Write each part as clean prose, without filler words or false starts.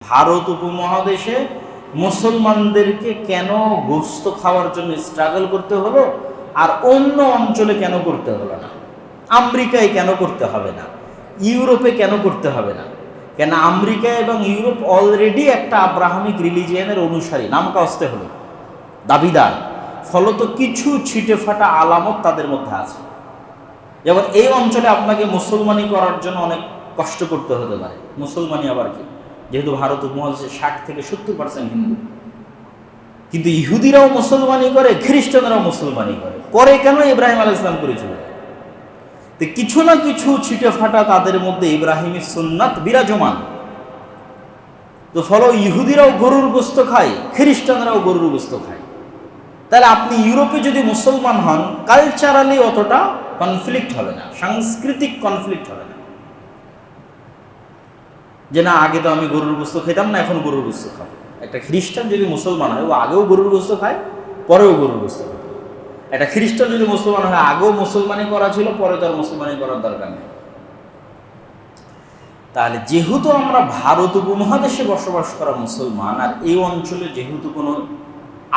ভারত উপমহাদেশে মুসলমানদেরকে কেন গোশত খাওয়ার জন্য স্ট্রাগল করতে হলো আর অন্য অঞ্চলে কেন করতে হলো না? আমেরিকায় কেন করতে হবে না? ইউরোপে কেন করতে হবে না? কেন আমেরিকা এবং ইউরোপ অলরেডি একটা আব্রাহামিক রিলিজিয়ানের অনুসারী, নাম কাস্তে হলো দাবিদার, ফলত কিছু ছিটে ফাটা আলামত তাদের মধ্যে আছে। যেমন এই অঞ্চলে আপনাকে মুসলমানি করার জন্য অনেক কষ্ট করতে হতে পারে। মুসলমানি আবার কি, যেহেতু ভারত উপমহাদেশে 60 থেকে 70% হিন্দু, কিন্তু ইহুদিরাও মুসলমানি করে, খ্রিস্টানরাও মুসলমানি করে কেন? ইব্রাহিম আলাইহিস সালাম করেছিল। তো কিছু না কিছু ছিটে ফাটা তাদের মধ্যে ইব্রাহিমের সুন্নাত বিরাজমান। তো ফলে ইহুদিরাও গরুর গোশত খায়, খ্রিস্টানরাও গরুর গোশত খায়। তাহলে আপনি ইউরোপে যদি মুসলমান হন, কালচারালি অতটা কনফ্লিক্ট হবে না, সাংস্কৃতিক কনফ্লিক্ট হবে না, যে না আগে তো আমি গরুর গোশত খেতাম না, এখন গরুর গোশত খাবো। একটা খ্রিস্টান যদি মুসলমান হয়, ও আগেও গরুর গোশত খায়, পরেও গরুর গোশত খায়। একটা খ্রিস্টান যদি মুসলমান হয়, আগেও মুসলমানি করা ছিল, পরে তার মুসলমানি করার দরকার নেই। তাহলে যেহেতু আমরা ভারত উপমহাদেশে বসবাস করা মুসলমান, আর এই অঞ্চলে যেহেতু কোনো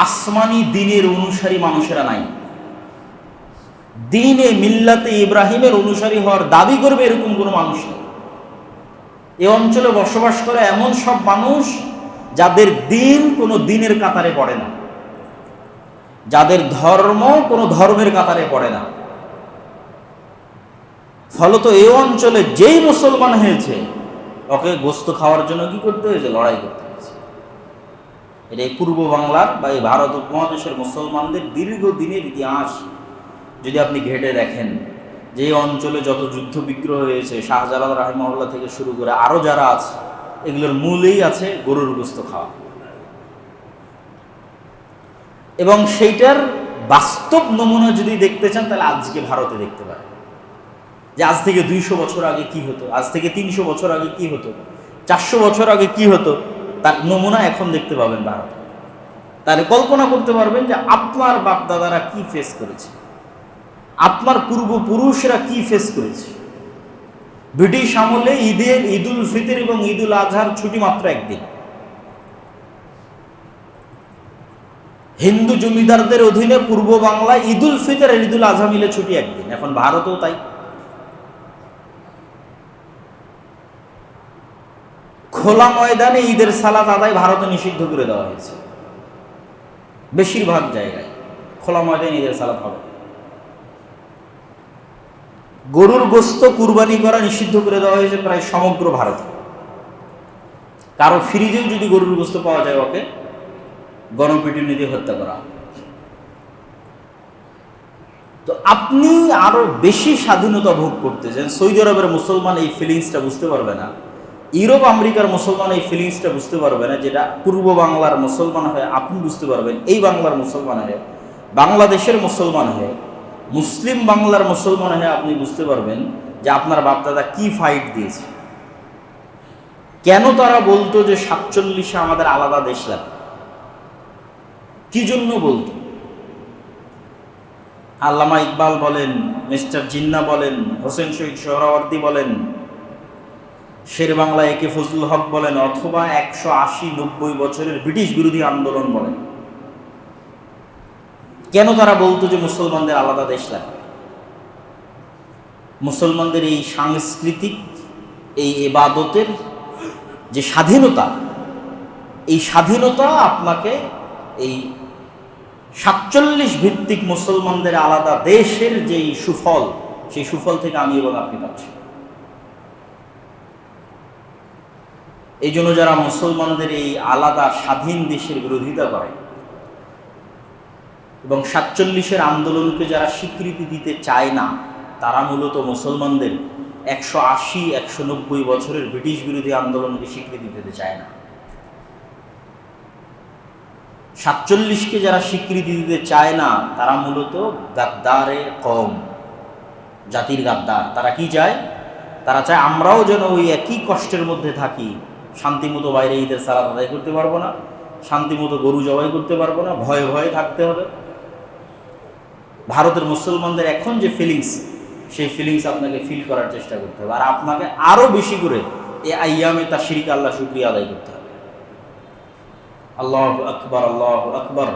আসমানি দিনের অনুসারী মানুষেরা নাই, দিনে মিল্লাতে ইব্রাহিমের অনুসারী হওয়ার দাবি করবে এরকম কোনো মানুষ নেই। এ অঞ্চলে বসবাস করে এমন সব মানুষ যাদের দিন কোনো দিনের কাতারে পড়ে না, যাদের ধর্ম কোনো ধর্মের কাতারে পড়ে না। ফলত এই অঞ্চলে যেই মুসলমান হয়েছে, ওকে গোশত খাওয়ার জন্য কি করতে হয়েছে? লড়াই করতে হয়েছে। এটা এই পূর্ব বাংলার বা এই ভারত উপমহাদেশের মুসলমানদের দীর্ঘদিনের ইতিহাস যদি আপনি ঘেঁটে দেখেন, যে অঞ্চলে যত যুদ্ধ বিগ্রহ হয়েছে, শাহজালাল রাহিমাহুল্লাহ থেকে শুরু করে আরও যারা আছে, এগুলোর মূলেই আছে গরুর গোশত খাওয়া। এবং সেইটার বাস্তব নমুনা যদি দেখতে চান, তাহলে আজকে ভারতে দেখতে পারেন যে আজ থেকে 200 বছর আগে কি হতো, আজ থেকে 300 বছর আগে কি হতো, 400 বছর আগে কি হতো, তার নমুনা এখন দেখতে পাবেন ভারতে। তাহলে কল্পনা করতে পারবেন যে আপনার বাপদাদারা কি ফেস করেছে, আপনার পূর্বপুরুষরা কি ফেস করেছে। ব্রিটিশ আমলে ঈদুল ফিতর এবং ঈদুল আজহার ছুটি মাত্র একদিন। হিন্দু জমিদারদের অধীনে পূর্ব বাংলায় ঈদুল ফিতর আর ঈদুল আজহা মিলে ছুটি একদিন। এখন ভারতেও তাই। খোলা ময়দানে ঈদের সালাত আদায় ভারতে নিষিদ্ধ করে দেওয়া হয়েছে। বেশিরভাগ জায়গায় খোলা ময়দানে ঈদের সালাত হবে। গরুর গোশত কুরবানি করা নিষিদ্ধ করে দেওয়া হয়েছে প্রায় সমগ্র ভারতে। কারো ফ্রিজেও যদি গরুর গোশত পাওয়া যায়, ওকে গণপিটুনি দিয়ে হত্যা করা। তো আপনি আরো বেশি স্বাধীনতা ভোগ করতে চান। সৌদি আরবের মুসলমান এই ফিলিংসটা বুঝতে পারবে না, ইউরোপ আমেরিকার মুসলমান এই ফিলিংসটা বুঝতে পারবে না, যেটা পূর্ব বাংলার মুসলমান হয়ে আপনি বুঝতে পারবেন। এই বাংলার মুসলমান হয়ে, বাংলাদেশের মুসলমান হয়ে, মুসলিম বাংলার মুসলমান হয়ে আপনি বুঝতে পারবেন যে আপনার বাপদাদা কি ফাইট দিয়েছে। কেন তারা বলতো যে 47-এ আমাদের আলাদা দেশ লাগবে, কি জন্য বলতো? আল্লামা ইকবাল বলেন, মিস্টার জিন্না বলেন, হোসেন শহীদ সোহরাওয়ার্দী বলেন, শের বাংলা একে ফজলুল হক বলেন, অথবা 180-90 বছরের ব্রিটিশ বিরোধী আন্দোলন বলেন, কেন তারা বলতো যে মুসলমানদের আলাদা দেশ লাগবে? মুসলমানদের এই সাংস্কৃতিক, এই ইবাদতের যে স্বাধীনতা, এই স্বাধীনতা আপনাকে এই 47 ভিত্তিক মুসলমানদের আলাদা দেশের যেই সুফল, সেই সুফল থেকে আমি এবং আপনি পাচ্ছি। এই জন্য যারা মুসলমানদের এই আলাদা স্বাধীন দেশের বিরোধিতা করে এবং 47-এর আন্দোলনকে যারা স্বীকৃতি দিতে চায় না, তারা মূলত মুসলমানদের 180-190 বছরের ব্রিটিশ বিরোধী আন্দোলনকে স্বীকৃতি দিতে চায় না। 47-কে যারা স্বীকৃতি দিতে চায় না, তারা মূলত গাদ্দারে কওম, জাতির গাদ্দার। তারা কি চায়? তারা চায় আমরাও যেন ওই একই কষ্টের মধ্যে থাকি, শান্তিমতো বাইরে ঈদের সালাত আদায় করতে পারবো না, শান্তিমতো গরু জবাই করতে পারবো না, ভয়ে ভয়ে থাকতে হবে। ভারতের মুসলমানদের এখন যে ফিলিংস, সেই ফিলিংস আপনাকে ফিল করার চেষ্টা করতে হবে, আর আপনাকে আরও বেশি করে এই আইয়ামে তাশরিক আল্লাহ শুকরিয়া আদায় করতে হবে। আল্লাহু আকবার, আল্লাহু আকবার,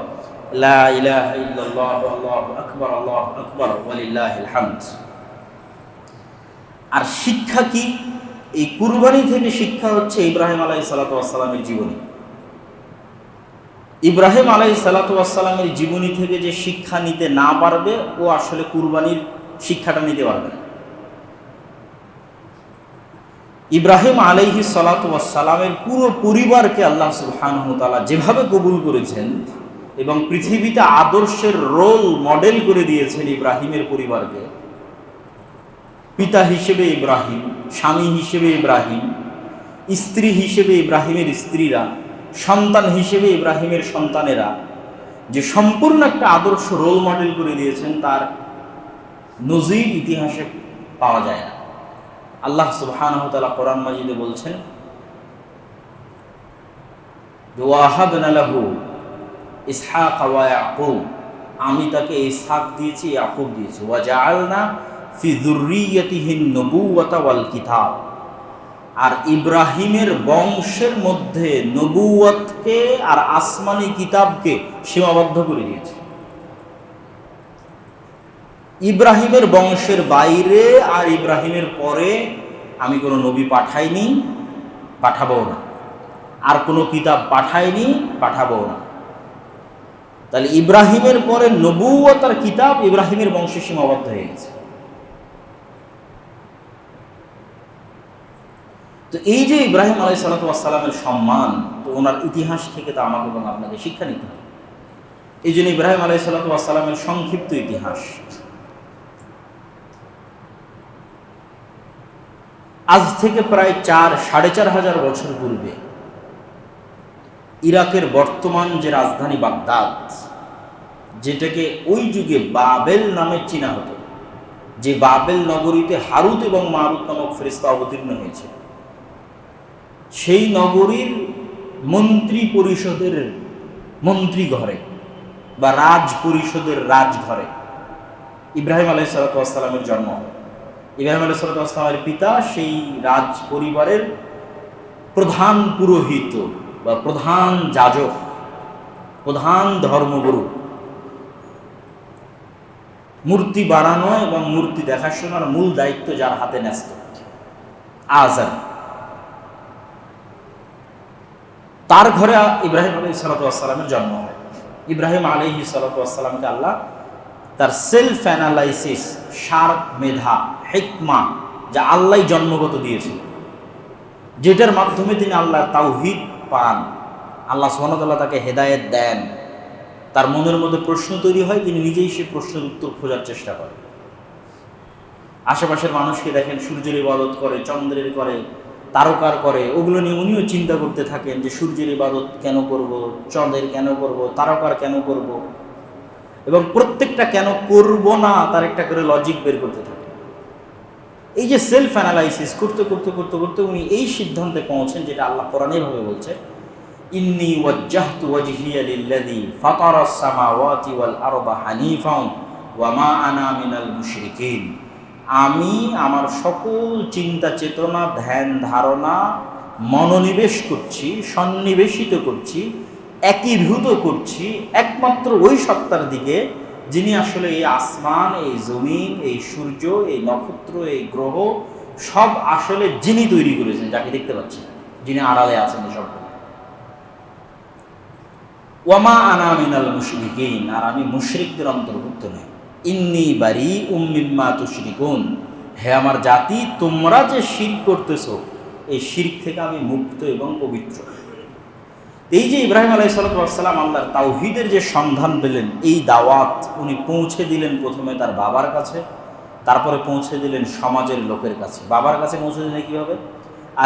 লা ইলাহা ইল্লাল্লাহ, আল্লাহু আকবার, আল্লাহু আকবার, ওয়ালিল্লাহিল হামদ। আর শিক্ষা কি? এই কুরবানি থেকে শিক্ষা হচ্ছে ইব্রাহিম আলাইহিস সালাতু ওয়াস সালামের জীবনী। ইব্রাহিম আলাইহিস সালাতু ওয়াস সালামের জীবনী থেকে যে শিক্ষা নিতে না পারবে, ও আসলে কুরবানির শিক্ষাটা নিতে পারবে না। ইব্রাহিম আলাইহিস সালাতু ওয়াস সালামের পুরো পরিবারকে আল্লাহ সুবহানাহু ওয়া তাআলা যেভাবে কবুল করেছেন এবং পৃথিবীতে আদর্শের রোল মডেল করে দিয়েছেন ইব্রাহিমের পরিবারকে, পিতা হিসেবে ইব্রাহিম, স্বামী হিসেবে ইব্রাহিম, স্ত্রী হিসেবে ইব্রাহিমের স্ত্রীরা, সন্তান হিসেবে ইব্রাহিমের সন্তানেরা, যে সম্পূর্ণ একটা আদর্শ রোল মডেল করে দিয়েছেন, তার নজির ইতিহাসে পাওয়া যায় না। আল্লাহ সুবহানাহু ওয়া তাআলা কোরআন মাজিদে বলছেন, ওয়াহাবনা লাহু ইসহাক ওয়া ইয়াকুব, আমি তাকে ইসহাক দিয়েছি, ইয়াকুব দিয়েছি, ওয়া জাআলনা ফি যুররিয়াতিহিন নবুওয়াতা ওয়াল কিতাব, আর ইব্রাহিমের বংশের মধ্যে নবুওয়াতকে আর আসমানি কিতাবকে সীমাবদ্ধ করে দিয়েছে। ইব্রাহিমের বংশের বাইরে আর ইব্রাহিমের পরে আমি কোনো নবী পাঠাইনি, পাঠাবো না, আর কোনো কিতাব পাঠাইনি, পাঠাবো না। তাহলে ইব্রাহিমের পরে নবুওয়াত আর কিতাব ইব্রাহিমের বংশে সীমাবদ্ধ হয়ে গেছে। তো এই যে ইব্রাহিম আলাইহিস সালাতু ওয়াস সালামের সম্মান, তো ওনার ইতিহাস থেকে তো আমাকে এবং আপনাকে শিক্ষা নিতে হবে। এই জন্য ইব্রাহিম আলাইহিস সালাতু ওয়াস সালামের সংক্ষিপ্ত ইতিহাস। আজ থেকে প্রায় 4,500 বছর পূর্বে ইরাকের বর্তমান যে রাজধানী বাগদাদ, যেটাকে ওই যুগে বাবেল নামে চিনা হতো, যে বাবেল নগরীতে হারুত এবং মারুত নামক ফেরেশতা অবতীর্ণ হয়েছে, সেই নগরীর মন্ত্রী পরিষদের মন্ত্রী ঘরে বা রাজ পরিষদের রাজঘরে ইব্রাহিম আলাইহিস সালাতু ওয়াস সালামের জন্ম হয়। ইব্রাহিম আলাইহিস সালাতু ওয়াস সালামের পিতা সেই রাজ পরিবারের প্রধান পুরোহিত বা প্রধান যাজক, প্রধান ধর্মগুরু। মূর্তি বানানো এবং মূর্তি দেখাশোনার মূল দায়িত্ব যার হাতে ন্যস্ত, আজার। তার ঘরে ইব্রাহিম আলাইহিস সালাতু ওয়াস সালামের জন্ম হয়। ইব্রাহিম আলাইহিস সালাতু ওয়াস সালামকে আল্লাহ তার সেলফ অ্যানালাইসিস, শার্প মেধা, হিকমা, যা আল্লাহ জন্মগত দিয়েছিল, যেটার মাধ্যমে তিনি আল্লাহর তাওহীদ পান, আল্লাহ সুবহানাহু ওয়া তাআলা তাকে হেদায়েত দেন। তার মনের মধ্যে প্রশ্ন তৈরি হয়, তিনি নিজেই সে প্রশ্নের উত্তর খোঁজার চেষ্টা করেন। আশেপাশের মানুষকে দেখেন সূর্যের ইবাদত করে, চন্দ্রের করে, তারকার করে, ওগুলো নিয়ে উনিও চিন্তা করতে থাকেন যে সূর্যের ইবাদত কেন করব, চন্দ্রের কেন করব, তারকার কেন করব, এবং প্রত্যেকটা কেন করব না তার একটা করে লজিক বের করতে থাকেন। এই যে সেলফ অ্যানালাইসিস করতে করতে করতে করতে উনি এই সিদ্ধান্তে পৌঁছেন, যেটা আল্লাহ কোরআনে ভাবে বলছে, ইন্নী ওয়াজ্জাহতু ওয়াজহিয়া লিল্লাযী ফাতারাস সামাওয়াতি ওয়াল আরদা হানিফান ওয়া মা আনা মিনাল মুশরিকিন, আমি আমার সকল চিন্তা চেতনা, ধ্যান ধারণা মনোনিবেশ করছি, সন্নিবেশিত করছি, একীভূত করছি একমাত্র ওই সত্তার দিকে, যিনি আসলে এই আসমান, এই জমিন, এই সূর্য, এই নক্ষত্র, এই গ্রহ সব আসলে যিনি তৈরি করেছেন, যাকে দেখতে পাচ্ছেন, যিনি আড়ালে আছেন সব। ওয়ামা আনা মিনাল মুশরিকিন, আর আমি মুশরিকদের অন্তর্ভুক্ত নই। ইন্নী বারিউম মিম্মা তুশরিকুন, হে আমার জাতি, তোমরা যে শিরক করতেছো, এই শিরক থেকে আমি মুক্ত এবং পবিত্র। এই যে ইব্রাহিম আলাইহিস সালাতু ওয়াস সালাম আল্লাহর তাওহীদের যে সন্ধান পেলেন, এই দাওয়াত উনি পৌঁছে দিলেন প্রথমে তার বাবার কাছে, তারপরে পৌঁছে দিলেন সমাজের লোকের কাছে। বাবার কাছে পৌঁছে দিলেন কীভাবে?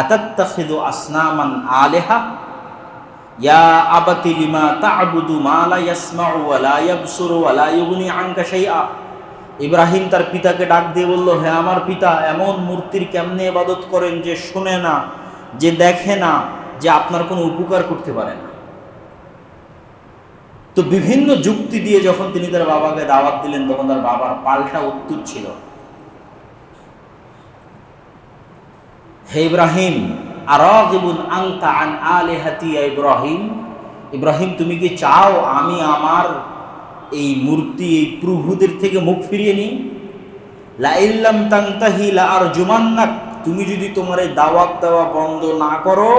আতাত্তাখিযু আসনামান আলিহা ইয়া আবাতি লিমা তা'বুদু মা লা ইয়াসমাউ ওয়া লা ইয়াবসুরু ওয়া লা ইউগনি আনকা শাইআ। ইব্রাহিম তার পিতাকে ডাক দিয়ে বলল, হে আমার পিতা, এমন মূর্তির কেমনে ইবাদত করেন যে শোনে না, যে দেখে না, যে আপনার কোনো উপকার করতে পারে না। তো বিভিন্ন যুক্তি দিয়ে যখন তিনি তার বাবাকে দাওয়াত দিলেন, তখন তার বাবার পাল্টা উত্তর ছিল, হে ইব্রাহিম, আরাগিবুন আনতা আন আলিহাতি ইয়া ইব্রাহিম, ইব্রাহিম তুমি কি চাও আমি আমার এই মূর্তি, এই প্রভুদের থেকে মুখ ফিরিয়ে নিই? লা ইল্লাম তানতাহি লা আরজুমান্নাক, তুমি যদি তোমার এই দাওয়াত দেওয়া বন্ধ না করো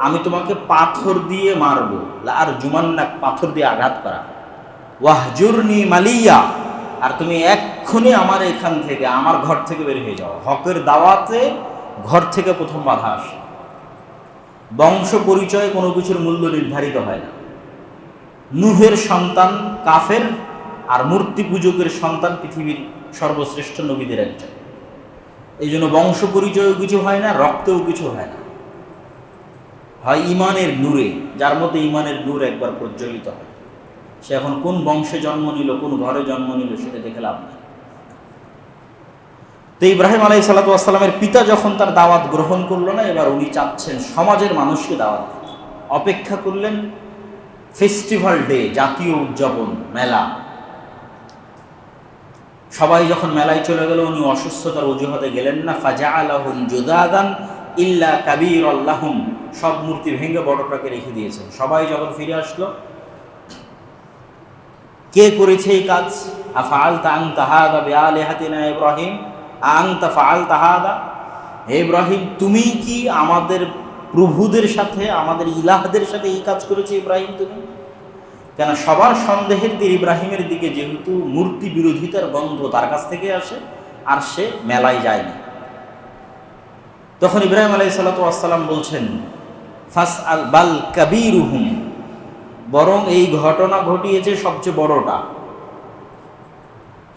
আমি তোমাকে পাথর দিয়ে মারবো। লা আরজুমান্নাক, পাথর দিয়ে আঘাত করা। ওয়াহজুরনি মালিয়া, আর তুমি এক্ষুনি আমার এখান থেকে, আমার ঘর থেকে বের হয়ে যাও। হকের দাওয়াতে ঘর থেকে প্রথম বাধা আসে। বংশ পরিচয়ে কোনো কিছুর মূল্য নির্ধারিত হয় না। নূহের সন্তান কাফের, আর মূর্তি পূজকের সন্তান পৃথিবীর সর্বশ্রেষ্ঠ নবীদের একজন। এই জন্য বংশ পরিচয়ও কিছু হয় না, রক্তেও কিছু হয় না, হয় ইমানের নূরে। যার মধ্যে ইমানের নূর একবার প্রজ্বলিত হয়, সে এখন কোন বংশে জন্ম নিল, কোন ঘরে জন্ম নিল, সেটা দেখে লাভ নেই। তো ইব্রাহিম আলাইহিস সালাতু ওয়াস সালামের পিতা যখন তার দাওয়াত গ্রহণ করলো না, এবার উনি চাচ্ছেন সমাজের মানুষকে দাওয়াত দিতে। অপেক্ষা করলেন ফেস্টিভ্যাল ডে, জাতীয় উদযাপন, মেলা। সবাই যখন মেলায় চলে গেল, উনি অসুস্থতার অজুহাতে গেলেন না। ফাজাআলাহুম জুদাদান ইল্লা কাবীরাল লাহুম, সব মূর্তি ভেঙে বড়টাকে রেখে দিয়েছেন। সবাই যখন ফিরে আসলো, কে করেছে এই কাজ? আফআলতা আনতা হাযা বিআলিহাতিনা ইব্রাহিম, আনতা ফাআলতা হাযা, হে ইব্রাহিম তুমি কি আমাদের প্রভুদের সাথে, আমাদের ইলাহদের সাথে এই কাজ করেছো ইব্রাহিম তুমি? কেন সবার সন্দেহের তীর ইব্রাহিমের দিকে, যেহেতু মূর্তি বিরোধিতার গন্ধ তার কাছ থেকে আসে, আর সে মেলায় যায়নি। তখন ইব্রাহিম আলাইহিস সালাতু ওয়াস সালাম বলছেন, ফাসআল বাল কাবীরুহুম, বরং এই ঘটনা ঘটিয়েছে সবচেয়ে বড়টা।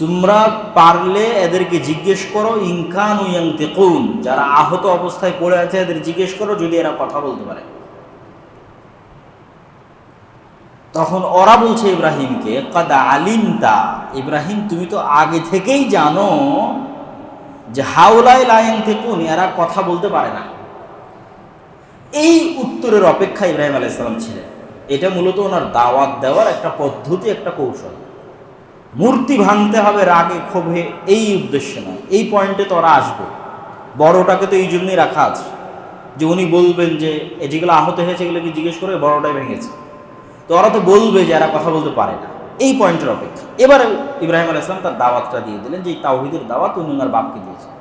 তোমরা পারলে এদেরকে জিজ্ঞেস করো, ইনকানু ইয়ানতিকুন, যারা আহত অবস্থায় পড়ে আছে এদের জিজ্ঞেস করো যদি এরা কথা বলতে পারে। তখন ওরা বলছে ইব্রাহিমকে, কাদ আলিমতা, ইব্রাহিম তুমি তো আগে থেকেই জানো যে হাউলাই লা ইয়ানতিকুন, এরা কথা বলতে পারে না। এই উত্তরের অপেক্ষা ইব্রাহিম আলাইহিস সালাম ছিলেন। এটা মূলত ওনার দাওয়াত দেওয়ার একটা পদ্ধতি, একটা কৌশল। মূর্তি ভাঙতে হবে রাগে ক্ষোভে, এই উদ্দেশ্য নয়। এই পয়েন্টে তো ওরা আসবে। বড়টাকে তো এই জন্যই রাখা আছে যে উনি বলবেন যে যেগুলো আহত হয়েছে এগুলোকে জিজ্ঞেস করে বড়টাই ভেঙেছে। তো ওরা তো বলবে যে এরা কথা বলতে পারে না, এই পয়েন্টের অপেক্ষা। এবারে ইব্রাহিম আলাইহিস সালাম তার দাওয়াতটা দিয়ে দিলেন, যে তাওহীদের দাওয়াত উনি ওনার বাপকে দিয়েছেন,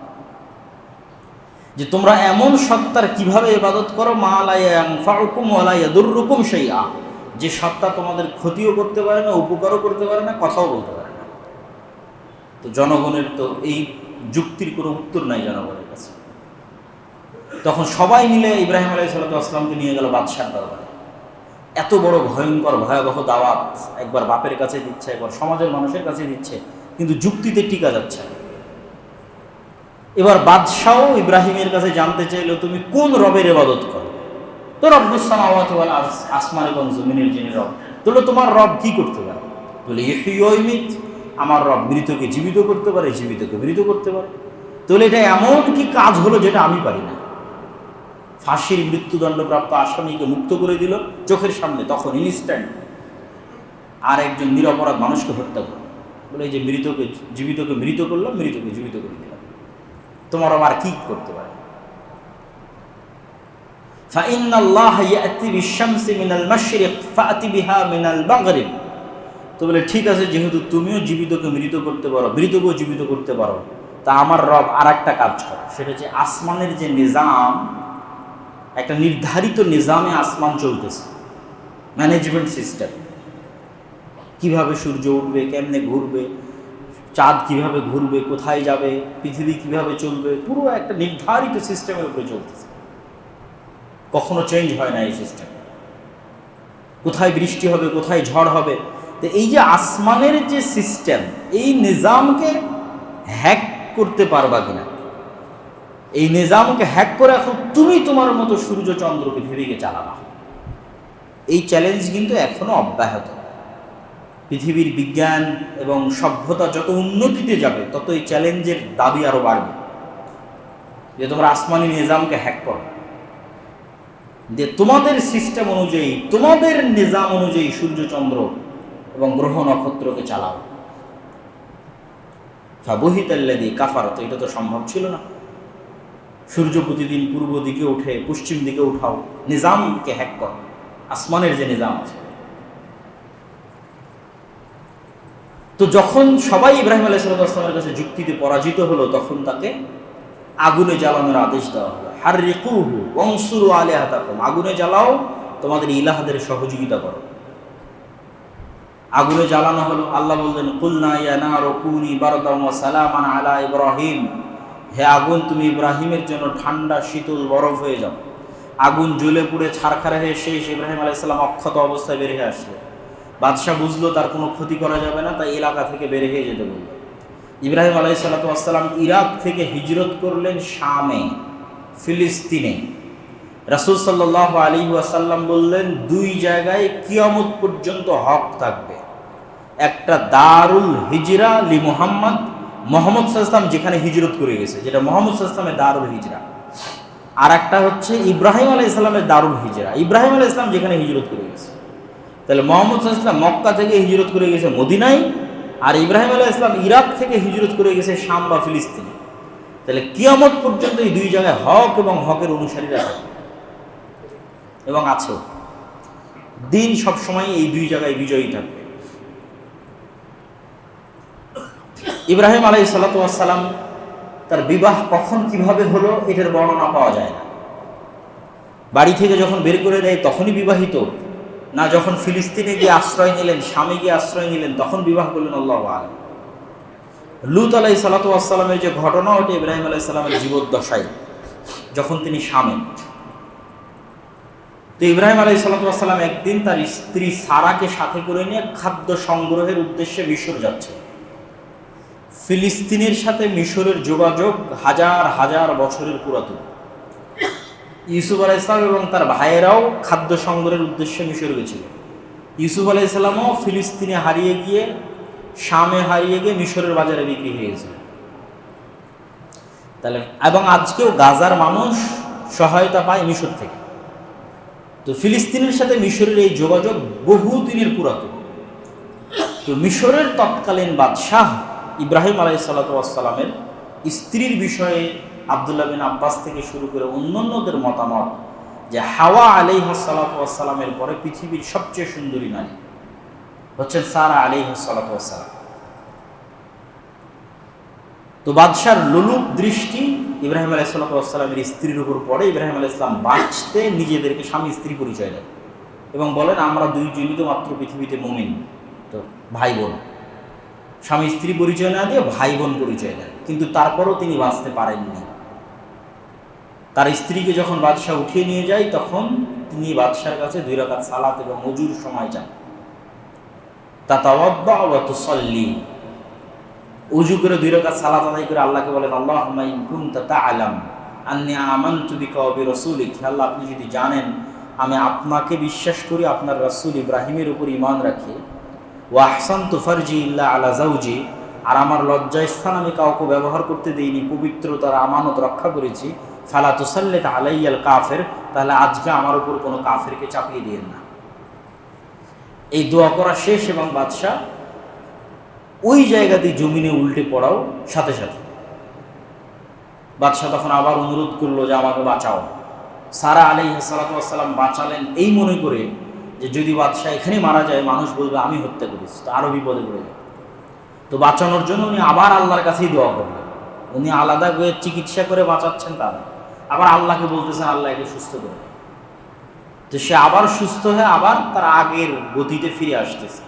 যে তোমরা এমন সত্তার কিভাবে ইবাদত করো, মা লা ইয়ানফাউকুম ওয়া লা ইয়াদুররুকুম শাইআ, যে সত্তা তোমাদের ক্ষতিও করতে পারে না, উপকারও করতে পারে না, কথাও বলতে পারে না। তো জনগণের তো এই যুক্তির কোনো উত্তর নাই জনগণের কাছে। তখন সবাই মিলে ইব্রাহিম আলাইহিস সালাতু ওয়াস সালামকে নিয়ে গেল বাদশার দরবারে। এত বড় ভয়ঙ্কর ভয়াবহ দাওয়াত, একবার বাপের কাছে দিচ্ছে, একবার সমাজের মানুষের কাছে দিচ্ছে, কিন্তু যুক্তিতে টিকা যাচ্ছে না। এবার বাদশাহ ইব্রাহিমের কাছে জানতে চাইলো, তুমি কোন রবের ইবাদত করো? তো রব্বুস সামাওয়াতি ওয়াল আরদ, আসমান এবং জমিনের যিনি রব। তাহলে তোমার রব কি করতে পারে? বলে ইহয়ি ওয়া ইউমীত, আমার রব মৃতকে জীবিত করতে পারে, জীবিতকে মৃত করতে পারে। তাহলে এটা এমন কি কাজ হলো যেটা আমি পারি না? ফাঁসির মৃত্যুদণ্ডপ্রাপ্ত আসামিকে মুক্ত করে দিল চোখের সামনে, তখন ইনস্ট্যান্ট। আর একজন নিরপরাধ মানুষকে হত্যা করল। বলে এই যে মৃতকে জীবিতকে মৃত করলাম, মৃতকে জীবিত করে দিলাম, তোমার আবার কি করতে পারে? ফাইন্নাল্লাহা ইয়াতি বিশ-শামসি মিনাল মাশরিক ফাতি বিহা মিনাল মাগরিব। তো বলে ঠিক আছে, যেহেতু তুমিও জীবিতকে মৃত করতে পারো, মৃতকেও জীবিত করতে পারো, তা আমার রব আর একটা কাজ করে, সেটা হচ্ছে আসমানের যে নিজাম, একটা নির্ধারিত নিজামে আসমান চলতেছে, ম্যানেজমেন্ট সিস্টেম। কিভাবে সূর্য উঠবে, কেমনে ঘুরবে, চাঁদ কিভাবে ঘুরবে, কোথায় যাবে, পৃথিবী কিভাবে চলবে, পুরো একটা নির্ধারিত সিস্টেমের উপরে চলতেছে। কখনো চেঞ্জ হয় না এই সিস্টেম। কোথায় বৃষ্টি হবে, কোথায় ঝড় হবে। তো এই যে আসমানের যে সিস্টেম, এই নিজামকে হ্যাক করতে পারবা কিনা, এই নিজামকে হ্যাক করে এখন তুমি তোমার মতো সূর্য চন্দ্র পৃথিবীকে চালাবা, এই চ্যালেঞ্জ কিন্তু এখনো অব্যাহত। পৃথিবীর বিজ্ঞান এবং সভ্যতা যত উন্নতিতে যাবে, তত এই চ্যালেঞ্জের দাবি আরো বাড়বে, যে তোমরা আসমানি নিজামকে হ্যাক করো, যে তোমাদের সিস্টেম অনুযায়ী, তোমাদের নিজাম অনুযায়ী সূর্যচন্দ্র এবং গ্রহ নক্ষত্রকে চালাও। ফাবহিতাল্লাযী কাফার, তো এটা তো সম্ভব ছিল না। সূর্য প্রতিদিন পূর্ব দিকে উঠে পশ্চিম দিকে উঠাও, নিজামকে হ্যাক করো, আসমানের যে নিজাম আছে। তো যখন সবাই ইব্রাহিম আলাইহিস সালামের কাছে যুক্তিতে পরাজিত হলো, তখন তাকে আগুনে জ্বালানোর আদেশ দেওয়া হলো। হাররিকুহু ওয়ানসুরু আলিহাতাকুম, আগুনে জ্বালাও, তোমাদের ইলাহদের সহযোগিতা করো। আগুনে জ্বালানো হলো। আল্লাহ বললেন, কুলনা ইয়া নারু কুনি বারদান ওয়া সালামান আলা ইব্রাহিম, হে আগুন তুমি ইব্রাহিমের জন্য ঠান্ডা শীতল বরফ হয়ে যাও। আগুন জ্বলে পুড়ে ছারখার হয়ে শেষ। ইব্রাহিম আলাইহিস সালাম অক্ষত অবস্থায় বের হয়ে আসলো। বাদশাহ বুঝলো তার কোনো ক্ষতি করা যাবে না, তাই এলাকা থেকে বের হয়ে যেতে বলল। ইব্রাহিম আলাইহিস সালাম ইরাক থেকে হিজরত করলেন শামে, ফিলিস্তিনে। রাসূল সাল্লাল্লাহু আলাইহি ওয়াসাল্লাম বললেন, দুই জায়গায় কিয়ামত পর্যন্ত হক থাকবে। একটা দারুল হিজরা লি মুহাম্মদ, মুহাম্মদ সাল্লাল্লাহু আলাইহি ওয়াসাল্লাম যেখানে হিজরত করে গেছে, যেটা মুহাম্মদ সাল্লাল্লাহু আলাইহি ওয়াসাল্লামের দারুল হিজরা। আর একটা হচ্ছে ইব্রাহিম আলাইহিস সালামের দারুল হিজরা, ইব্রাহিম আলাইহিস সালাম যেখানে হিজরত করে গেছে। তাহলে মুহাম্মদ সাল্লাল্লাহু আলাইহি ওয়াসাল্লাম মক্কা থেকে হিজরত করে গেছে মদিনায়, আর ইব্রাহিম আলাইহিস সালাম ইরাক থেকে হিজরত করে গেছে শাম বা ফিলিস্তিনে। তাহলে কিয়ামত পর্যন্ত এই দুই জায়গায় হক এবং হকের অনুসারীরা থাকে এবং আছে। দিন সবসময় এই দুই জায়গায় বিজয়ী থাকবে। ইব্রাহিম আলাইহিস সালাম তার বিবাহ কখন কিভাবে হলো এটার বর্ণনা পাওয়া যায় না। বাড়ি থেকে যখন বের করে দেয় তখনই বিবাহিত, না যখন ফিলিস্তিনে গিয়ে আশ্রয় নিলেন, স্বামী গিয়ে আশ্রয় নিলেন তখন বিবাহ করলেন, আল্লাহু আ'লাম। লূত আলাইহিস সালামের যে ঘটনা, ওটা ইব্রাহিম আলাইহিস সালামের জীবদ্দশায় যখন তিনি স্বামী। তো ইব্রাহিম আলাইহিস সালাম একদিন তার স্ত্রী সারাকে সাথে করে নিয়ে খাদ্য সংগ্রহের উদ্দেশ্যে মিশর যাচ্ছে। ফিলিস্তিনের সাথে মিশরের যোগাযোগ হাজার হাজার বছরের পুরাতন। ইউসুফ আলাইহিস সালাম এবং তার ভাইয়েরাও খাদ্য সংগ্রহের উদ্দেশ্যে মিশর গেছিল। ইউসুফ আলাইহিস সালামও ফিলিস্তিনে হারিয়ে গিয়ে, শামে হারিয়ে গিয়ে মিশরের বাজারে বিক্রি হয়ে গেছিল। তাহলে এবং আজকেও গাজার মানুষ সহায়তা পায় মিশর থেকে। তো ফিলিস্তিনের সাথে মিশরের এই যোগাযোগ বহুদিনের পুরাতন। তো মিশরের তৎকালীন বাদশাহ ইব্রাহিম আলাইহিস সালামের স্ত্রীর বিষয়ে আব্দুল্লাহ বিন আব্বাস থেকে শুরু করে অন্যান্যদের মতামত যে হাওয়া আলাইহিস সালামের পরে পৃথিবীর সবচেয়ে সুন্দরী নারী হচ্ছেন সারা আলাইহিস সালাম। তো বাদশার লোলুপ দৃষ্টি ইব্রাহিম আলাইহিস সালামের স্ত্রীর উপর পড়ে। ইব্রাহিম আলাইহিস সালাম বাঁচতে নিজেদেরকে স্বামী স্ত্রী পরিচয় দেন এবং বলেন, আমরা দুইজনই তো মাত্র পৃথিবীতে মুমিন, তো ভাই বোন। স্বামী স্ত্রী পরিচয় না দিয়ে ভাই বোন পরিচয় দেন, কিন্তু তারপরও তিনি বাঁচতে পারেননি। তার স্ত্রীকে যখন বাদশাহ উঠিয়ে নিয়ে যায়, তখন তিনি বাদশার কাছে 2 রাকাত সালাত এবং ওযুর সময় চান। তাতাওয়াদ্দা ওয়া তুসাল্লি, ওযু করে 2 রাকাত সালাত আদায় করে আল্লাহকে বলেন, আল্লাহুম্মা ইন কুনতা তা'লাম আন্নী আমানতু বিকা ওয়া বিরাসূলিক, আল্লাহ আপনি যদি জানেন আমি আপনাকে বিশ্বাস করি, আপনার রাসূল ইব্রাহিমের উপর ঈমান রাখি, ওয়া আহসানতু ফারজি ইল্লা আলা যাওজি, আর আমার লজ্জাস্থান আমি কাউকে ব্যবহার করতে দেইনি, পবিত্রতার আমানত রক্ষা করেছি, ফালা তুসাল্লিত আলাইয়াল কাফির, তাহলে আজকে আমার উপর কোনো কাফেরকে চাপিয়ে দিয়েন না। এই দোয়া করা শেষ এবং বাদশাহ ওই জায়গাতেই জমিনে উল্টে পড়াও সাথে সাথে বাদশাহ তখন আবার অনুরোধ করলো যে আমাকে বাঁচাও। সারা আলাইহিস সালাম বাঁচালেন এই মনে করে যে যদি বাদশাহ এখানে মারা যায় মানুষ বলবে আমি হত্যা করেছি, তো আরও বিপদে পড়ে যাবে। তো বাঁচানোর জন্য উনি আবার আল্লাহর কাছেই দোয়া করলেন। উনি আলাদা করে চিকিৎসা করে বাঁচাচ্ছেন তা না, আবার আল্লাহকে বলতেছেন আল্লাহ একে সুস্থ করে। তো সে আবার সুস্থ হয়ে আবার তার আগের গতিতে ফিরে আসতেছে।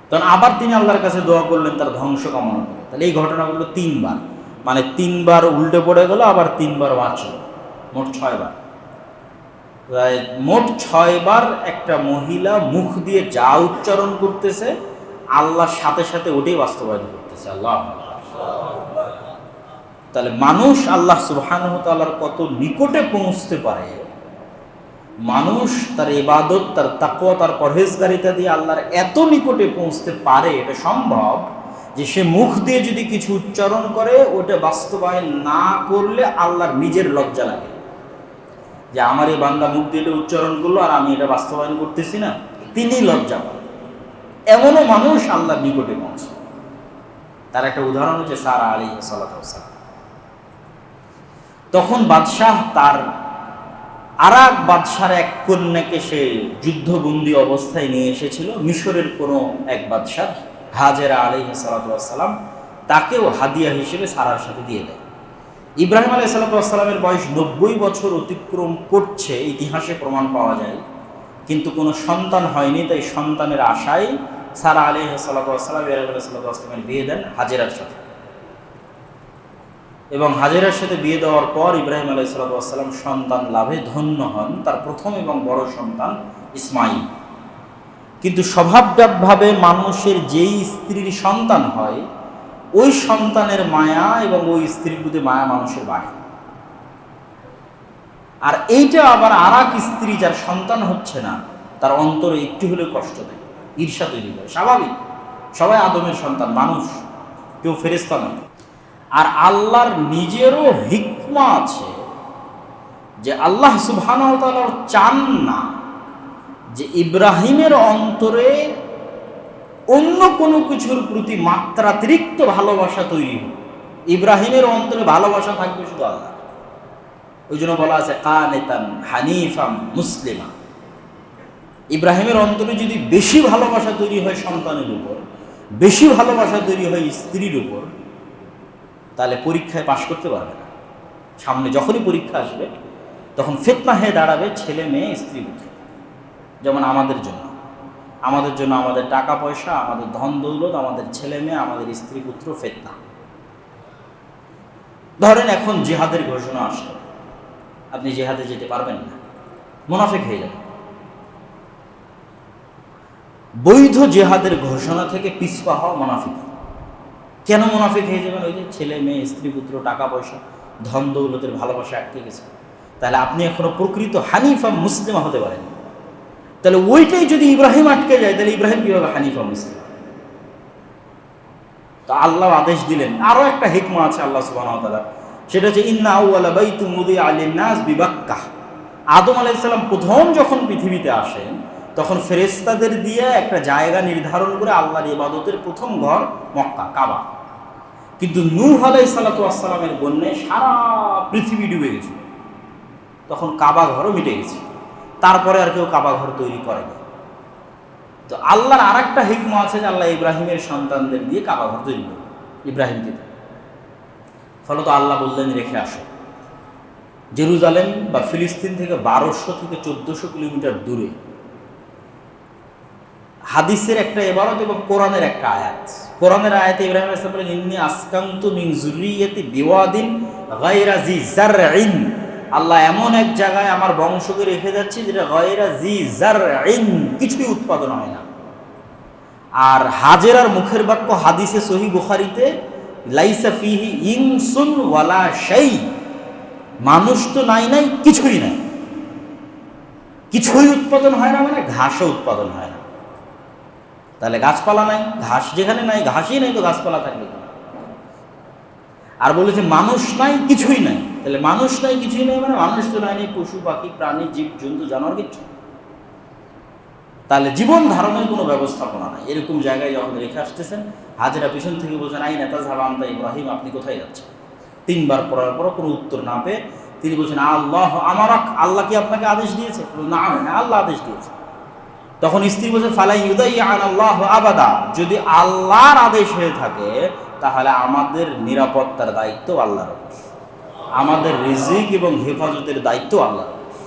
তখন আবার তিনি আল্লাহর কাছে দোয়া করলেন তার ধ্বংস কামনা করে। তাহলে এই ঘটনাগুলো 3 বার, মানে 3 বার উল্টে পড়ে গেল, আবার 3 বার বাঁচল, মোট 6 বার। মোট 6 বার একটা মহিলা মুখ দিয়ে যা উচ্চারণ করতেছে আল্লাহর সাথে সাথে ওটাই বাস্তবায়ন করতেছে। আল্লাহ, তাহলে মানুষ আল্লাহ সুবহানাহু ওয়া তাআলার কত নিকটে পৌঁছতে পারে, মানুষ তার ইবাদত, তার তাকওয়া, তার পরহেজগারিতা দিয়ে আল্লাহর এত নিকটে পৌঁছতে পারে, এটা সম্ভব যে সে মুখ দিয়ে যদি কিছু উচ্চারণ করে ওটা বাস্তবায়ন না করলে আল্লাহর নিজের লজ্জা লাগে যে আমার এই বান্দা মুখ দিয়ে এটা উচ্চারণ করলো আর আমি এটা বাস্তবায়ন করতেছি না, তিনি লজ্জা পান। এমনও মানুষ আল্লাহর নিকটে পৌঁছে। তার একটা উদাহরণ হচ্ছে সারা আলাইহিস সালাম। তখন বাদশাহ তার আরেক বাদশার এক কন্যাকে সে যুদ্ধবন্দী অবস্থায় নিয়ে এসেছিল, মিশরের কোনো এক বাদশার হাজেরা আলাইহিস সালাতু ওয়াস সালাম তাকেও হাদিয়া হিসেবে সারার সাথে দিয়ে দেয়। ইব্রাহিম আলাইহিস সালাতু ওয়াস সালামের বয়স 90 বছর অতিক্রম করছে, ইতিহাসে প্রমাণ পাওয়া যায়, কিন্তু কোনো সন্তান হয়নি। তাই সন্তানের আশায় সারা আলাইহিস সালাতু ওয়াস সালাম ইব্রাহিম আলাইহিস সালাতু ওয়াস সালামের বিয়ে দেন হাজেরার সাথে। এবং হাজেরার সাথে বিয়ে দেওয়ার পর ইব্রাহিম আলাইহিস সালাতু ওয়াস সালাম সন্তান লাভে ধন্য হন, তার প্রথম এবং বড় সন্তান ইসমাঈল। কিন্তু স্বভাবভাবে মানুষের যেই স্ত্রীর সন্তান হয়, ওই সন্তানের মায়া এবং ওই স্ত্রীর প্রতি মায়া মানুষের বাড়ে। আর এইটা আবার আর এক স্ত্রী যার সন্তান হচ্ছে না, তার অন্তরে একটু হলেও কষ্ট দেয়, ঈর্ষা তৈরি করে। স্বাভাবিক, সবাই আদমের সন্তান, মানুষ, কেউ ফেরেশতা নয়। আর আল্লাহর নিজেরও হিকমা আছে যে আল্লাহ সুবহানাহু ওয়া তাআলা চান না যে ইব্রাহিমের অন্তরে অন্য কোনো কিছুর প্রতি মাত্রাতিরিক্ত ভালোবাসা তৈরি হোক। ইব্রাহিমের অন্তরে ভালোবাসা থাকবে শুধু আল্লাহ। ওই জন্য বলা আছে কানিতান হানিফাম মুসলিমা। ইব্রাহিমের অন্তরে যদি বেশি ভালোবাসা তৈরি হয় সন্তানের উপর, বেশি ভালোবাসা তৈরি হয় স্ত্রীর উপর, তাহলে পরীক্ষায় পাশ করতে পারবে না। সামনে যখনই পরীক্ষা আসবে তখন ফিতনা হয়ে দাঁড়াবে ছেলে মেয়ে স্ত্রী পুত্র। যেমন আমাদের জন্য আমাদের টাকা পয়সা, আমাদের ধন দৌলত, আমাদের ছেলে মেয়ে, আমাদের স্ত্রী পুত্র ফিতনা। ধরেন এখন জিহাদের ঘোষণা আসলো, আপনি জিহাদে যেতে পারবেন না, মুনাফিক হয়ে যাবেন। বৈধ জিহাদের ঘোষণা থেকে পিছপা হওয়া মুনাফিক। কেন মুনাফিক হয়ে যাবেন? ওই যে ছেলে মেয়ে স্ত্রী পুত্র টাকা পয়সা ধন দৌলতের ভালোবাসা আটকে গেছে। তাহলে আপনি এখনো প্রকৃত হানিফা মুসলিমা হতে পারেন। তাহলে ওইটাই যদি ইব্রাহিম আটকে যায়, তাহলে ইব্রাহিম কিভাবে হানিফা মুসলিম? তো আল্লাহ আদেশ দিলেন। আরো একটা হিকমা আছে আল্লাহ সুবহানাহু ওয়া তাআলা, সেটা হচ্ছে ইন্না আউওয়ালা বাইতুম উযিআ লিন-নাস বিবাক্কাহ। আদম আলাইহিস সালাম প্রথম যখন পৃথিবীতে আসেন, তখন ফেরেশতাদের দিয়ে একটা জায়গা নির্ধারণ করে আল্লাহর ইবাদতের প্রথম ঘর মক্কা, কাবা। কিন্তু নূহ আলাইহিস সালাতু ওয়াস সালামের বন্যায় সারা পৃথিবী ডুবে গেছে, তখন কাবা ঘরও মিটে গেছে। তারপরে আর কেউ কাবা ঘর তৈরি করেনি। তো আল্লাহর আর একটা হিকমা আছে যে আল্লাহ ইব্রাহিমের সন্তানদের দিয়ে কাবা ঘর তৈরি করবে, ইব্রাহিমকে। ফলত আল্লাহ বললেন রেখে আসো। জেরুজালেম বা ফিলিস্তিন থেকে 1200 থেকে 1400 কিলোমিটার দূরে। হাদিসের একটা ইবারত এবং কোরআনের একটা আয়াত। কোরআনের আয়াতে ইব্রাহিম আলাইহিস সালাম বলেন ইন্নী আসকানতু মিন যুররিয়াতি বিওয়াদিন গায়রা জি জারইন। আল্লাহ এমন এক জায়গায় আমার বংশকে রেখে যাচ্ছে যেটা গায়রা জি জারইন, কিছুই উৎপাদন হয় না। আর হাজেরার মুখের বাক্য হাদিসে সহিহ বুখারীতে লাইসা ফিহি ইনসুন ওয়ালা শাই। মানুষ তো নাই, কিছুই নাই। কিছুই উৎপাদন হয় না মানে ঘাসও উৎপাদন হয় না। তাহলে গাছপালা নাই, ঘাস যেখানে নাই, ঘাসই নাই, তো গাছপালা থাকবে। আর বলেছে মানুষ নাই, কিছুই নাই। তাহলে মানুষ নাই, কিছুই নাই মানে মানুষ তো নাই, পশু পাখি প্রাণী জীব জন্তু জানোয়ার কিচ্ছু। তাহলে জীবন ধারণের কোনো ব্যবস্থাপনা নাই। এরকম জায়গায় যখন রেখে আসতেছেন, হাজেরা পিছন থেকে বলছেন আইনা তাযহাবা আনতা ইব্রাহিম, আপনি কোথায় যাচ্ছেন? 3 বার পড়ার পরও কোনো উত্তর না পেয়ে তিনি বলছেন আল্লাহ আমারাক, আল্লাহ কি আপনাকে আদেশ দিয়েছে? না, আল্লাহ আদেশ দিয়েছে। তখন স্ত্রী বলছে ফালা ইউদাইআনাল্লাহু আবাদা, যদি আল্লাহর আদেশ হয়ে থাকে তাহলে আমাদের নিরাপত্তার দায়িত্ব আল্লাহর উপর, আমাদের রিজিক এবং হেফাজতের দায়িত্ব আল্লাহর উপর।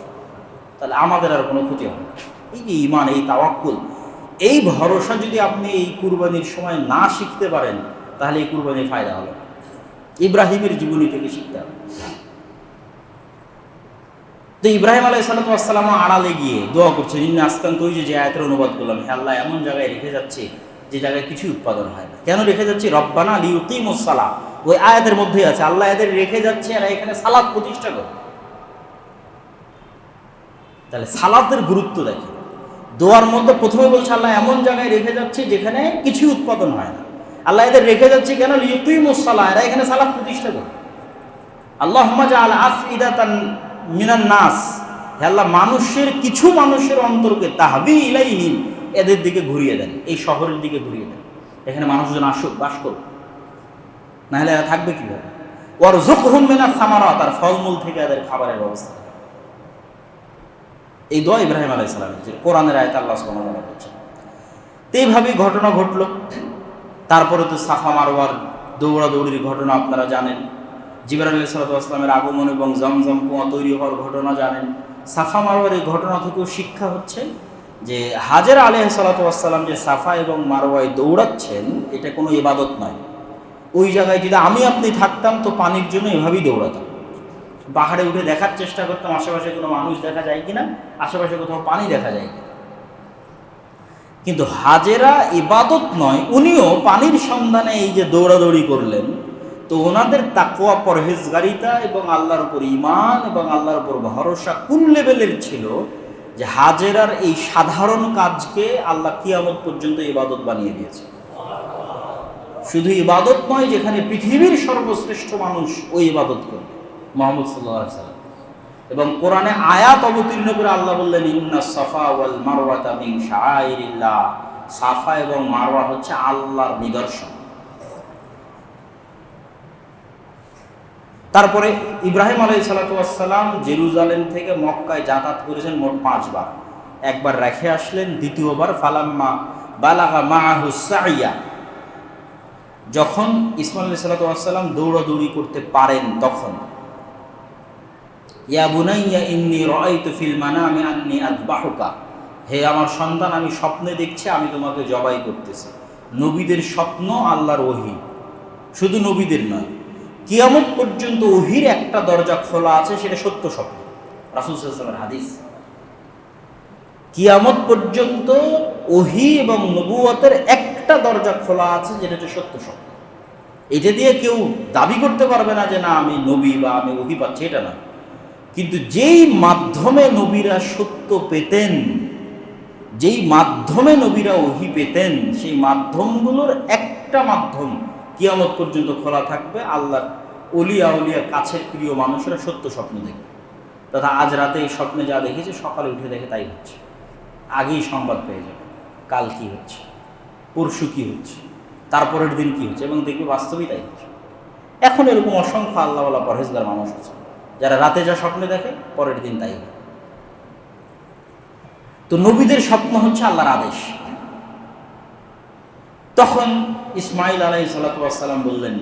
তাহলে আমাদের আর কোনো ক্ষতি হবে না। এই যে ঈমান, এই তাওয়াক্কুল, এই ভরসা যদি আপনি এই কুরবানির সময় না শিখতে পারেন, তাহলে এই কুরবানির ফায়দা হবে। ইব্রাহিমের জীবনী থেকে শিখতে হবে। তো ইব্রাহিম আলাইহিস সালাম আড়ালে গিয়ে দোয়া করছেন ইন্না আসকানতু, ওই যে আয়াতের অনুবাদ করলাম, হে আল্লাহ এমন জায়গায় রেখে যাচ্ছে যে জায়গায় কিছু উৎপাদন হয় না। কেন রেখে যাচ্ছি? রব্বানা লিইকিমুস সালাহ, ওই আয়াতের মধ্যেই আছে আল্লাহ এদের রেখে যাচ্ছে এরা এখানে সালাত প্রতিষ্ঠা করে। তাহলে সালাতের গুরুত্ব দেখে। দোয়ার মধ্যে প্রথমে বলছে আল্লাহ এমন জায়গায় রেখে যাচ্ছে যেখানে কিছু উৎপাদন হয় না। আল্লাহ এদের রেখে যাচ্ছে কেন? লিইকিমুস সালাহ, এরা এখানে সালাত প্রতিষ্ঠা করে। আল্লাহুম্মা জাআল আফইদাতান মিনান নাস, হে আল্লাহ মানুষের কিছু মানুষের অন্তরকে তাহবি ইলাইহিম, এদের দিকে ঘুরিয়ে দেন, এই শহরের দিকে ঘুরিয়ে দেন, এখানে মানুষজন আসুক, বাস করুক, নাহলে এরা থাকবে কিভাবে? ওয়ারযুকহুম মিনাস সামারাত, আর ফলমূল থেকে এদের খাবারের ব্যবস্থা। এই দোয়া ইব্রাহিম আলাইহিস সালামের, যে কোরআনের আয়াতে আল্লাহ সুবহানাহু ওয়া তাআলা বলছেন। তো এইভাবেই ঘটনা ঘটল। তারপরে তো সাফা মারওয়ার দৌড়াদৌড়ির ঘটনা আপনারা জানেন, জিবরাইল আলাইহিস সালাতু ওয়াস সালামের আগমন এবং জমজম কুয়া তৈরি হওয়ার ঘটনা জানেন। সাফা মারওয়ার এই ঘটনা থেকেও শিক্ষা হচ্ছে যে হাজেরা আলাইহিস সালাতু ওয়াস সালাম যে সাফা এবং মারওয়ায় দৌড়াচ্ছেন, এটা কোনো ইবাদত নয়। ওই জায়গায় যদি আমি আপনি থাকতাম তো পানির জন্য এভাবেই দৌড়াতাম, পাহাড়ে উঠে দেখার চেষ্টা করতাম আশেপাশে কোনো মানুষ দেখা যায় কিনা, আশেপাশে কোথাও পানি দেখা যায় কিনা। কিন্তু হাজেরা ইবাদত নয়, উনিও পানির সন্ধানে এই যে দৌড়াদৌড়ি করলেন, তো ওনাদের তাকওয়া পরহেজগারিতা এবং আল্লাহর উপর ঈমান এবং আল্লাহর উপর ভরসা কোন লেভেলের ছিল যে হাজেরার এই সাধারণ কাজকে আল্লাহ কিয়ামত পর্যন্ত ইবাদত বানিয়ে দিয়েছে। শুধু ইবাদত নয়, যেখানে পৃথিবীর সর্বশ্রেষ্ঠ মানুষ ওই ইবাদত করবে, মুহাম্মদ সাল্লাল্লাহু আলাইহি ওয়াসাল্লাম। এবং কোরআনে আয়াত অবতীর্ণ করে আল্লাহ বললেন, ইন্না সাফা ওয়াল মারওয়াতা মিন শাআইরিল্লাহ, সাফা এবং মারওয়া হচ্ছে আল্লাহর নিদর্শন। তারপরে ইব্রাহিম আলাইহিস সালাতু ওয়াস সালাম জেরুজালেম থেকে মক্কায় যাতায়াত করেছেন মোট 5 বার। একবার রেখে আসলেন, দ্বিতীয়বার ফালাম্মা বালাগা মাআহু সাইয়া, যখন ইসমাঈল আলাইহিস সালাতু ওয়াস সালাম দৌড়াদৌড়ি করতে পারেন তখন, ইয়া বুনাইয়া ইন্নী রাআইতু ফিল মানামি আন্নী আযবাহুকা, হে আমার সন্তান, আমি স্বপ্নে দেখছি আমি তোমাকে জবাই করতেছি। নবীদের স্বপ্ন আল্লাহর ওহী, শুধু নবীদের নয়, কিয়ামত পর্যন্ত ওহীর একটা দরজা খোলা আছে, সেটা সত্য স্বপ্ন। রাসূল সাল্লাল্লাহু আলাইহি ওয়াসাল্লামের হাদিস, কিয়ামত পর্যন্ত ওহী এবং নবুয়তের একটা দরজা খোলা আছে, যেটা হচ্ছে সত্য স্বপ্ন। এটা দিয়ে কেউ দাবি করতে পারবে না যে না আমি নবী বা আমি ওহী পাচ্ছি, এটা না। কিন্তু যেই মাধ্যমে নবীরা সত্য পেতেন, যেই মাধ্যমে নবীরা ওহী পেতেন, সেই মাধ্যমগুলোর একটা মাধ্যম কিয়ামত পর্যন্ত খোলা থাকবে। আল্লাহর ওলিয়া উলিয়া কাছের প্রিয় মানুষেরা সত্য স্বপ্ন দেখবে, তথা আজ রাতে এই স্বপ্নে যা দেখেছে সকালে উঠে দেখে তাই হচ্ছে, আগেই সংবাদ পেয়ে যাবে কাল কি হচ্ছে, পরশু কি হচ্ছে, তারপরের দিন কি হচ্ছে, এবং দেখবে বাস্তবেই তাই হচ্ছে। এখন এরকম অসংখ্য আল্লাহওয়ালা পরহেজগার মানুষ আছে যারা রাতে যা স্বপ্নে দেখে পরের দিন তাই হয়। তো নবীদের স্বপ্ন হচ্ছে আল্লাহর আদেশ। তখন ইসমাঈল আলাইহিস সালাতু ওয়াস সালাম বললেন,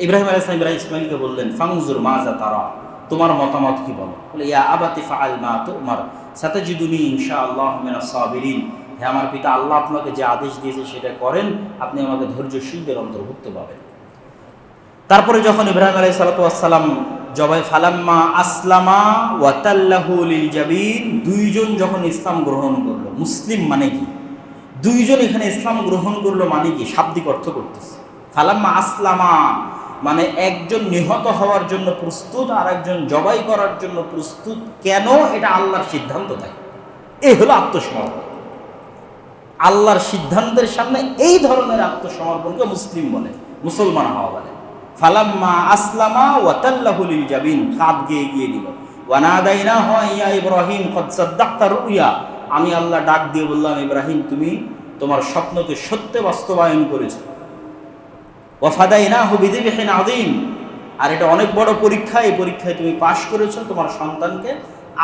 ইব্রাহিম আলাইহিস সালাম ইসমাঈলকে বললেন, ফানজুর মাজা তারা, তোমার মতামত কি বলো? বলে, ইয়া আবাতি ফাআল মা তুমার সাতাজিদুনি ইনশাআল্লাহু মিনাস সাবিরিন, হে আমার পিতা, আল্লাহ আপনাকে যে আদেশ দিয়েছে সেটা করেন, আপনি আমাকে ধৈর্যশীলদের অন্তর্ভুক্ত পাবেন। তারপরে যখন ইব্রাহিম আলাইহিস সালাতু ওয়াস সালাম জবাই ফালাম্মা আসলামা ওয়া তাল্লাহু লিল জাবিন, দুইজন যখন ইসলাম গ্রহণ করলো, মুসলিম মানে কি, দুইজন এখানে ইসলাম গ্রহণ করলো মানে কি, শাব্দিক অর্থ করতেছে। ফালাম্মা আসলামা মানে একজন নিহত হওয়ার জন্য প্রস্তুত, আর একজন জবাই করার জন্য প্রস্তুত। কেন? এটা আল্লাহর সিদ্ধান্ত, তাই এই হলো আত্মসমর্পণ। আল্লাহর সিদ্ধান্তের সামনে এই ধরনের আত্মসমর্পণকে মুসলিম বলে, মুসলমান হওয়া বলে। ফালাম্মা আসলামা ওয়া তাল্লাহু লিল জাবিন, কাঁধ গিয়ে গিয়ে দিল। ওয়া নাদাইনাহু ইয়া ইব্রাহিম কদ সাদ্দাকতা রুইয়া, আমি আল্লাহ ডাক দিয়ে বললাম, ইব্রাহিম তুমি তোমার স্বপ্নকে সত্যে বাস্তবায়ন করেছো। ওয়া ফাদাইনাহু বিযিবহিন আযীম, আর এটা অনেক বড় পরীক্ষা, এই পরীক্ষায় তুমি পাশ করেছো, তোমার সন্তানকে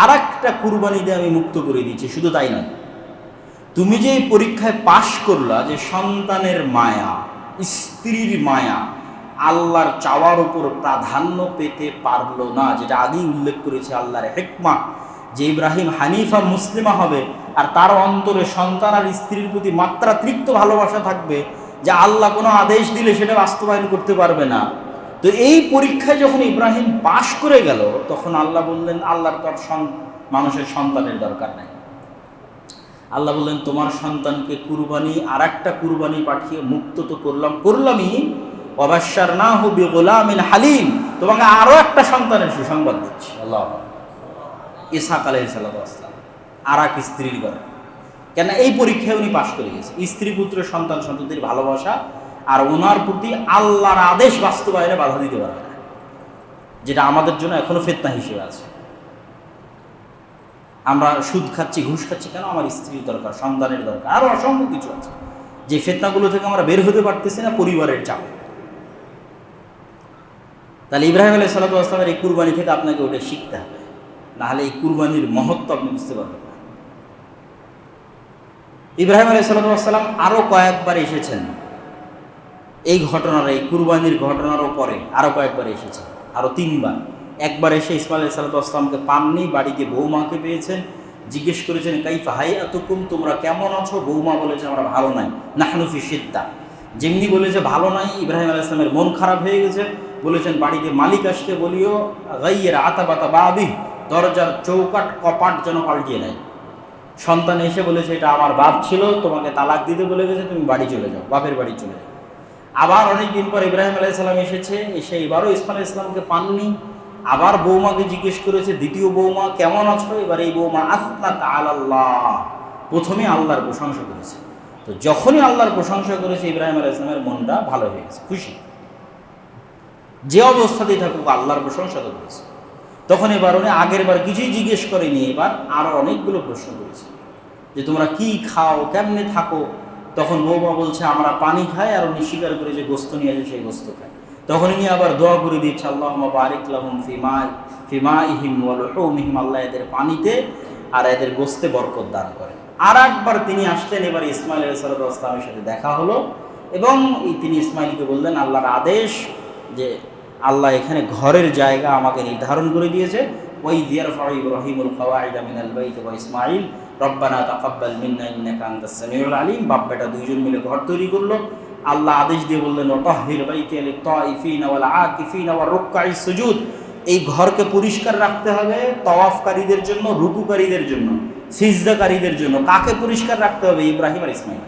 আরেকটা কুরবানি দিয়ে আমি মুক্ত করে দিয়েছি। শুধু তাই নয়, তুমি যে এই পরীক্ষায় পাশ করলা, যে সন্তানের মায়া, স্ত্রীর মায়া আল্লাহর চাওয়ার উপর প্রাধান্য পেতে পারলো না, যেটা আগেই উল্লেখ করেছে আল্লাহর হিকমা, যে ইব্রাহিম হানিফা মুসলিমা হবে, আর তার অন্তরে সন্তান আর স্ত্রীর প্রতি মাত্রাতিরিক্ত ভালোবাসা থাকবে, যে আল্লাহ কোনো আদেশ দিলে সেটা বাস্তবায়ন করতে পারবে না। তো এই পরীক্ষায় যখন ইব্রাহিম পাশ করে গেল, তখন আল্লাহ বললেন, আল্লাহর তো মানুষের সন্তানের দরকার নাই। আল্লাহ বললেন, তোমার সন্তানকে কুরবানি, আর একটা কুরবানি পাঠিয়ে মুক্ত তো করলামই, ওয়াবাশশারনাহু বিগুলামিন হালিম, তোমাকে আরো একটা সন্তানের সুসংবাদ দিচ্ছি। আল্লাহ, ইসহাক আলাইহিস সালাম আর এক স্ত্রীর ঘরে, কেন এই পরীক্ষায় উনি পাশ করে গেছে। স্ত্রী পুত্র সন্তান সন্ততির ভালোবাসা আর ওনার প্রতি আল্লাহর আদেশ বাস্তবায়নে বাধা দিতে পারবে না, যেটা আমাদের জন্য এখনো ফিতনা হিসেবে আছে। আমরা সুদ খাচ্ছি, ঘুষ খাচ্ছি, কেন? আমার স্ত্রীর দরকার, সন্তানের দরকার, আরো অসংখ্য কিছু আছে, যে ফিতনাগুলো থেকে আমরা বের হতে পারতেছি না, পরিবারের চাপ। তাহলে ইব্রাহিম আলাইহিস সালাতু ওয়াস সালামের এই কুরবানি থেকে আপনাকে ওটা শিখতে হবে, নাহলে এই কুরবানির মহত্ব আপনি বুঝতে পারবেন না। ইব্রাহিম আলাইহিস সালাতু ওয়াস সালাম আরও কয়েকবার এসেছেন এই ঘটনার, এই কুরবানির ঘটনারও পরে আরও কয়েকবার এসেছে, আরও 3বার। একবার এসে ইসমাইল আলাইহিস সালামকে পাননি, বাড়িতে বৌমাকে পেয়েছেন, জিজ্ঞেস করেছেন কাইফা হাইয়াতুকুম, তোমরা কেমন আছো? বৌমা বলেছে আমরা ভালো নাই, নাহনু ফি শিদ্দা। যেমনি বলেছে ভালো নাই, ইব্রাহিম আলাইহিস সালামের মন খারাপ হয়ে গেছে, বলেছেন বাড়িতে মালিক আসতে বলিও গাইয়ের আতাবাতা বাবি, দরজার চৌকাট কপাট যেন পাল্টিয়ে নেয়। সন্তান এসে বলেছে এটা আমার বাপ ছিল, তোমাকে তালাক দিতে বলে গেছে, তুমি বাড়ি চলে যাও, বাপের বাড়ি চলে যাও। আবার অনেক দিন পর ইব্রাহিম আলাইহিস সালাম এসেছে, এসে এবারও ইসমাইল আলাইহিস সালামকে পাননি। আবার বৌমাকে জিজ্ঞেস করেছে, দ্বিতীয় বৌমা কেমন আছো? এবার এই বৌমা আসনাত আলাল্লাহ, প্রথমে আল্লাহর প্রশংসা করেছে। তো যখনই আল্লাহর প্রশংসা করেছে ইব্রাহিম আলাইহিস সালামের মনটা ভালো হয়ে গেছে, খুশি, যে অবস্থাতেই থাকুক আল্লাহর প্রশংসা তো করেছে। তখন এবার উনি আগের বার কিছুই জিজ্ঞেস করেনি, এবার আরও অনেকগুলো প্রশ্ন করেছে যে তোমরা কি খাও, কেমনে থাকো? তখন বৌমা বলছে আমরা পানি খাই, আর উনি স্বীকার করে যে গোস্ত নিয়ে আসে সেই গোস্ত খায়। তখন ইনি আবার দোয়া করে দিচ্ছে আল্লাহুম্মা বারিক লাহুম ফিমাইহিম ওয়া লুহুমিহিম, আল্লাহ এদের পানিতে আর এদের গোস্তে বরকত দান করেন। আর একবার তিনি আসলেন, এবার ইসমাইল আলাইহিস সালামের সাথে দেখা হলো এবং তিনি ইসমাইলকে বললেন আল্লাহর আদেশ যে আল্লাহ এখানে ঘরের জায়গা আমাকে নির্ধারণ করে দিয়েছে। ওয়াইয ইয়ারফাউ ইব্রাহিমুল কাওয়াইদা মিনাল বাইতি ওয়া ইসমাঈল রব্বানা তাকাব্বাল মিন্না ইন্নাকা আনতাস সামিউল আলিম। বাপ বেটা দুইজন মিলে ঘর তৈরি করলো। আল্লাহ আদেশ দিয়ে বললেন ওয়াতাহহির বাইতিয়া লিত-তাইফিনা ওয়াল আকিফিনা ওয়ার রুকআইস সুজুদ, এই ঘরকে পরিষ্কার রাখতে হবে তাওয়াফকারীদের জন্য, রুকুকারীদের জন্য, সিজদাকারীদের জন্য। কাকে পরিষ্কার রাখতে হবে? ইব্রাহিম আর ইসমাঈল।